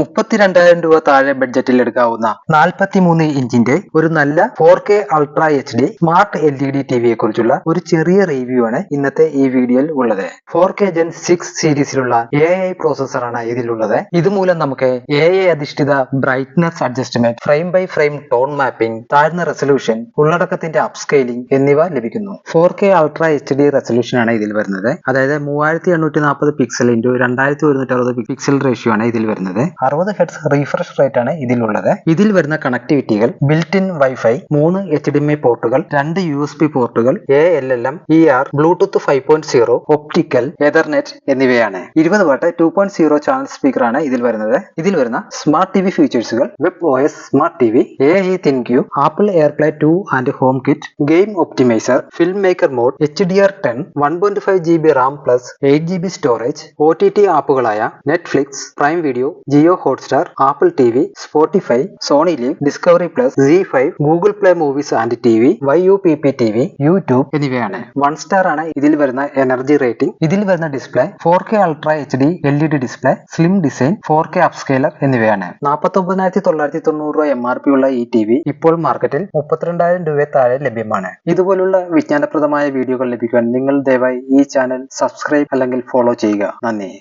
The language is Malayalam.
32,000 രൂപ താഴെ ബഡ്ജറ്റിൽ എടുക്കാവുന്ന 43 ഇഞ്ചിന്റെ ഒരു നല്ല 4K ultra HD smart LED ടിവിയെ കുറിച്ചുള്ള ഒരു ചെറിയ റിവ്യൂ ആണ് ഇന്നത്തെ ഈ വീഡിയോയിൽ ഉള്ളത്. 4K Gen 6 സീരീസിലുള്ള AI പ്രോസസറാണ് ഇതിലുള്ളത്. ഇതുമൂലം നമുക്ക് AI അധിഷ്ഠിത brightness adjustment, frame by frame tone mapping, താഴ്ന്ന റെസൊല്യൂഷൻ, ഉള്ളടക്കത്തിന്റെ അപ്സ്കെയിലിംഗ് എന്നിവ ലഭിക്കുന്നു. 4K അൾട്രാ HD റെസൊല്യൂഷൻ ആണ് ഇതിൽ വരുന്നത്. അതായത് 3840 പിക്സൽ ഇൻറ്റു 2160 പിക്സൽ റേഷ്യോ ആണ് ഇതിൽ വരുന്നത്. 60 ഹെർട്സ് റീഫ്രഷ് റേറ്റ് ആണ് ഇതിലുള്ളത്. ഇതിൽ വരുന്ന കണക്ടിവിറ്റികൾ ബിൽറ്റ് ഇൻ വൈഫൈ, 3 HDMI പോർട്ടുകൾ, 2 USB പോർട്ടുകൾ, ALLM, ER, Bluetooth 5.0, optical, Ethernet എന്നിവയാണ്. 20 വാട്ട് 2.0 ചാനൽ സ്പീക്കർ ആണ് ഇതിൽ വരുന്നത്. ഇതിൽ വരുന്ന സ്മാർട്ട് TV ഫീച്ചേഴ്സുകൾ web OS smart TV, AI ThinQ, Apple AirPlay 2 and HomeKit, game optimiser, film maker mode, HDR10, 1.5 GB RAM plus 8 GB storage, OTT ആപ്പുകളായ Netflix, Prime Video, Jio Hotstar, Apple TV, Spotify, Sony Liv, Discovery plus, Z5, Google Play Movies and TV, YUPP TV, YouTube എന്നിവയാണ്. 1 സ്റ്റാർ ആണ് ഇതിൽ വരുന്ന എനർജി റേറ്റിംഗ്. ഇതിൽ വരുന്ന display 4K ultra HD LED display, slim design, 4K അപ്സ്കെയിലർ എന്നിവയാണ്. 49,990 രൂപ MRP ഉള്ള ഈ TV ഇപ്പോൾ മാർക്കറ്റിൽ 32,000 രൂപ താഴെ ലഭ്യമാണ്. ഇതുപോലുള്ള വിജ്ഞാനപ്രദമായ വീഡിയോകൾ ലഭിക്കുവാൻ നിങ്ങൾ ദയവായി ഈ ചാനൽ സബ്സ്ക്രൈബ് അല്ലെങ്കിൽ ഫോളോ ചെയ്യുക. നന്ദി.